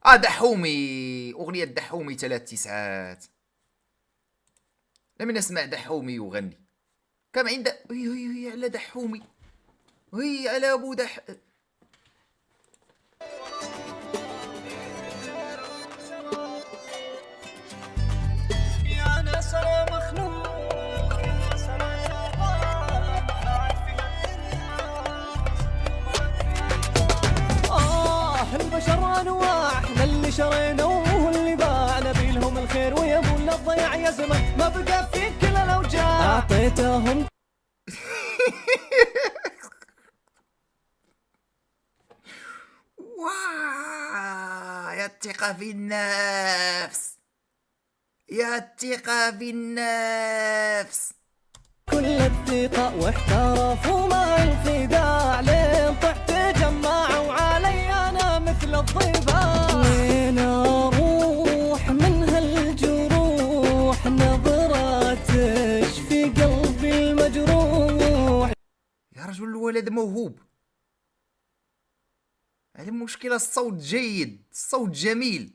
دحومي، أغنية دحومي 3 9. لم نسمع دحومي يغني. كم عند هي على دحومي، هي على أبو يا ناس انا مخنوق، يا ناس انا تعبان، قاعد في البشر انواع، احنا اللي شرينا واللي باع، نبي لهم الخير ويبون الضياع، يا زمن ما بقى فيك الا الاوجاع، اعطيتهم يا الثقة في النفس، يا الثقة في النفس. كل الثقة واحترفوا مع الخداع، لين طحت جماعة وعلي انا مثل الضباع، وين اروح من هالجروح، نظرة تشفي قلبي المجروح. يا رجل الولد موهوب. المشكلة الصوت جيد، الصوت جميل،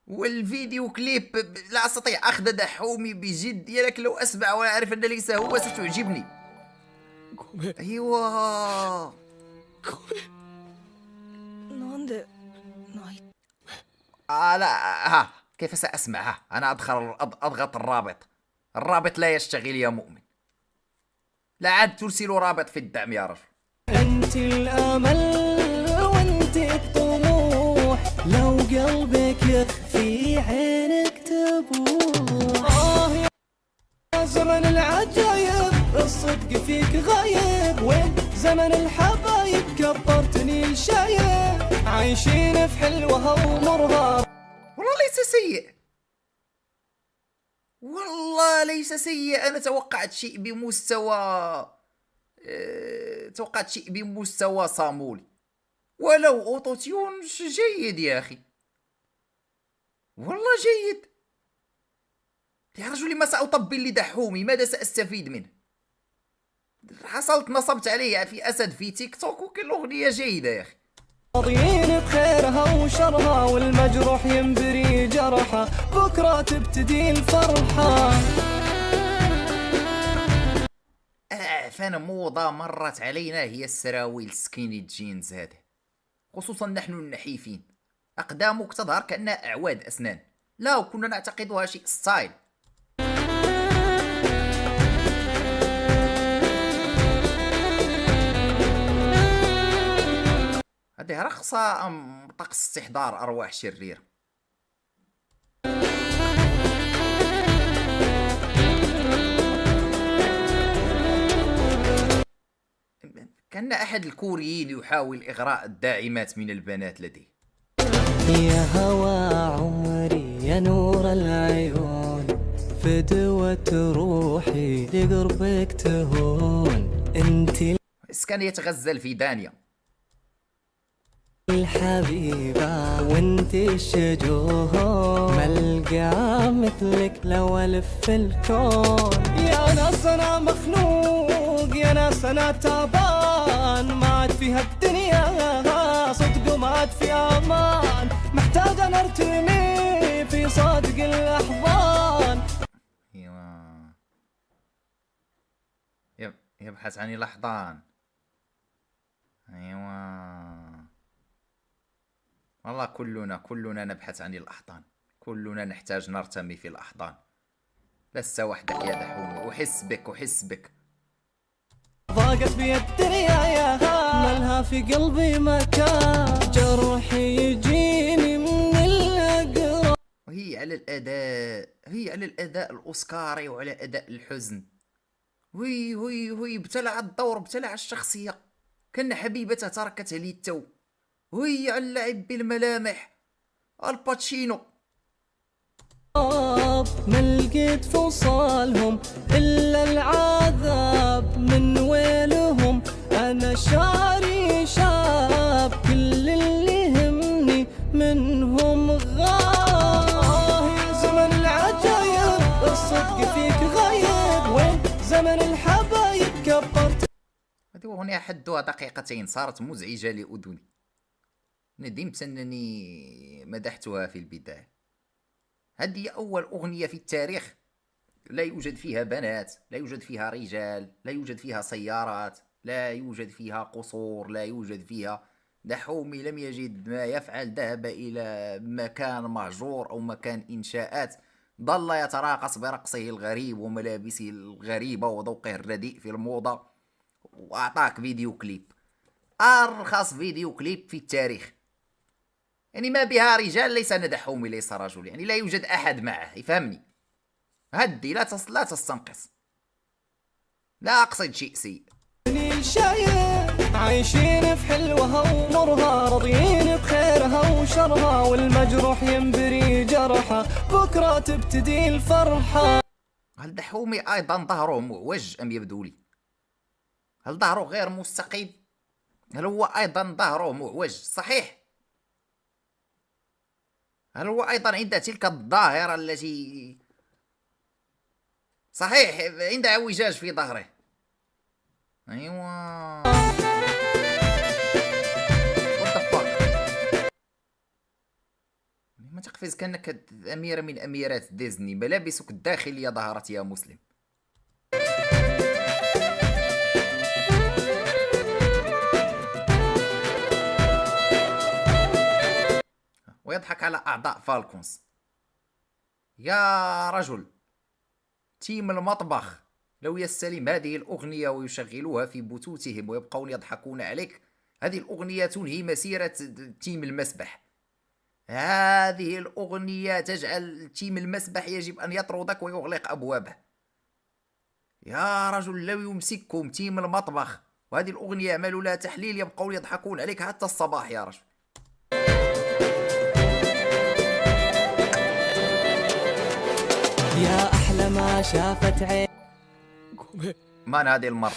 والفيديو كليب لا أستطيع أخذ دحومي بجدية، لكن لو أسمع وأعرف أن ليس هو ستعجبني. أيوة. لا، كيف سأسمع؟ أنا أضغط الرابط لا يشتغل يا مؤمن. لا عاد ترسل رابط في الدعم يا رجل. انت الامل وانت الطموح، لو قلبك يخفي عينك تبوح، يا زمن العجايب الصدق فيك غايب، وين زمن الحبايب كبرتني شايب، عايشين في حلوها ومرها. والله ليس سيء، والله ليس سيء. أنا توقعت شيء بمستوى صامولي، ولو أوتوتيون جيد يا أخي، والله جيد. يا رجل ما سأطبل لدحومي؟ ماذا سأستفيد منه؟ نصبت عليه في أسد في تيك توك، وكل أغنية جيدة يا أخي. راضيين بخيرها وشرها، والمجروح ينبري جرحه، بكرة تبتدي الفرحة. فانا موضة مرت علينا هي السراويل سكيني جينز هذه، خصوصا نحن النحيفين. أقدامك تظهر كأنها أعواد أسنان، لا وكنا نعتقدها شيء ستايل. هذه رخصة أم طقس استحضار أرواح شريرة؟ كان أحد الكوريين يحاول إغراء الداعمات من البنات لديه. يا هوى عمري يا نور العيون، فدوة روحي لقربك تهون، انت كان يتغزل في دانيا. الحبيبة وانت الشجون، ملقى مثلك لو الف الكون، يا ناس انا مخنوق، يا ناس انا تعبان، ما عاد فيها الدنيا صدق وما عاد في امان، محتاج انا ارتمي في صادق الاحضان. ايوا، يبحث عن الاحضان. ايوا والله كلنا نبحث عن الأحضان، كلنا نحتاج نرتمي في الأحضان. لست وحدك يا دحومي، أحس بك. ضاقت بي الدنيا يا ملها في قلبي مكان، جرحي يجيني من الأقرب، وهي على الأداء الأوسكاري، وعلى أداء الحزن. هي ابتلع الدور، ابتلع الشخصية، كان حبيبتها تركتها لي التو، وهي على اللعب بالملامح. الباتشينو. ما لقيت فصالهم إلا العذاب، من ويلهم أنا شاري شاب، كل اللي يهمني منهم غاب، يا زمن العجايب الصدق فيك غايب، وين زمن الحبايب كبرت. هذه أغنية حدها 2 دقيقتين، صارت مزعجة لأذني. ندمت أنني مدحتها في البداية. هذه أول أغنية في التاريخ لا يوجد فيها بنات، لا يوجد فيها رجال، لا يوجد فيها سيارات، لا يوجد فيها قصور، لا يوجد فيها. دحومي لم يجد ما يفعل، ذهب إلى مكان مهجور أو مكان إنشاءات، ظل يتراقص برقصه الغريب وملابسه الغريبة وذوقه الرديء في الموضة، وأعطاك فيديو كليب، أرخص فيديو كليب في التاريخ. يعني ما بها رجال ليس دحومي ليس رجل، يعني لا يوجد أحد معه، يفهمني. هدي لا تستنقص، لا أقصد شيء سيء. عايشين في حلوها ومرها، راضيين بخيرها وشرها، والمجروح ينبري جرحه، بكرة تبتدي الفرحة. هل دحومي أيضا ظهره معوج أم يبدو لي؟ هل ظهره غير مستقيم؟ هل هو أيضا ظهره معوج صحيح؟ هل هو أيضا عند تلك الظاهرة التي صحيح عند اعوجاج في ظهره؟ ايوا وات ذا فاك. ما تقفز كانك اميره من اميرات ديزني، ملابسك الداخليه ظهرت يا مسلم. ويضحك على اعضاء فالكونز. يا رجل، تيم المطبخ لو يستلم هذه الأغنية ويشغلوها في بثوثهم ويبقون يضحكون عليك، هذه الأغنية تنهي مسيرة تيم المسبح. هذه الأغنية تجعل تيم المسبح يجب أن يطردك ويغلق أبوابه. يا رجل، لو يمسككم تيم المطبخ وهذه الأغنية يعملوا لها تحليل يبقون يضحكون عليك حتى الصباح يا رجل. يا أحلى ما شافت عين. من هذه المرة؟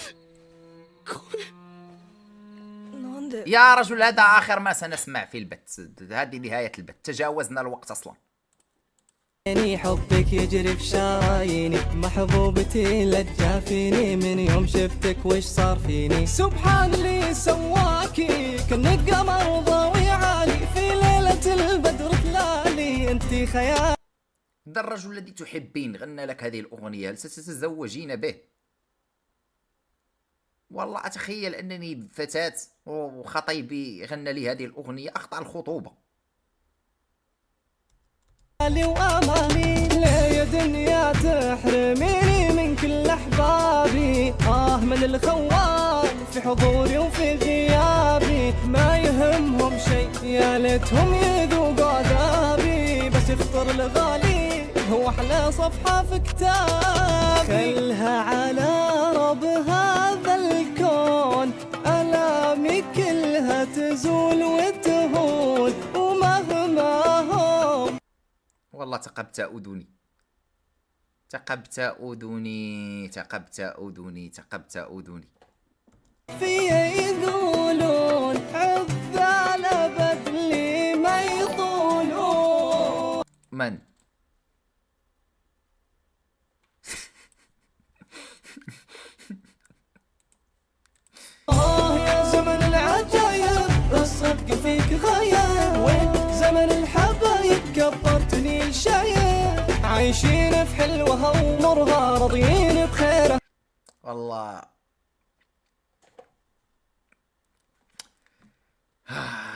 يا رجل، هذا آخر ما سنسمع في البث، هذه نهاية البث، تجاوزنا الوقت أصلا. عيني حبك يجري في شراييني، محبوبتي لا تجافيني، من يوم شفتك وش صار فيني، سبحان اللي سواكي، كأنك قمر ضوي عالي، في ليلة البدر تلالي، انتي خيال. هذا الرجل الذي تحبين غنى لك هذه الأغنية، هل ستتزوجين به؟ والله أتخيل أنني فتاة وخطيبي غنى لي هذه الأغنية، أخطأ الخطوبة. وأماني لا يا دنيا تحرميني من كل أحبابي، من الخوان في حضوري وفي غيابي، ما يهمهم شيء يا ليتهم يذوقوا عذابي، بس يخطر الغالي هو أحلى صفحة في كتابي، خلها على رب هذا الكون، ألامي كلها تزول وتهون، ومهما هم. والله تقبت أذني، تقبت أذني، تقبت أذني، تقبت أذني. في يقولون عذال أبد لي ما يطولون. من؟ يا زمن العجايب، الصدق فيك غايب، وين زمن الحبايب كبرتني الشايب، عايشين في حلوها ومرها، راضيين بخيرها. والله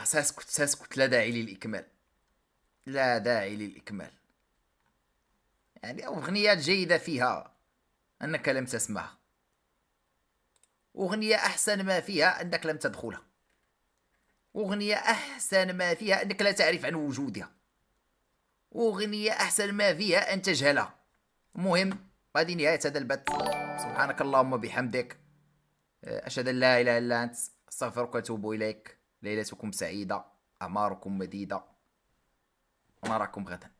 سأسكت، لا داعي للإكمال، لا داعي للإكمال. يعني أغنيات جيدة فيها أنك لم تسمعها، أغنية أحسن ما فيها أنك لم تدخلها، أغنية أحسن ما فيها أنك لا تعرف عن وجودها، أغنية أحسن ما فيها أن تجهلها. المهم، هذه نهاية هذا البث. سبحانك اللهم بحمدك، أشهد أن لا إله إلا أنت، أستغفرك وأتوب إليك. ليلتكم سعيدة، أعماركم مديدة، ونراكم غدا.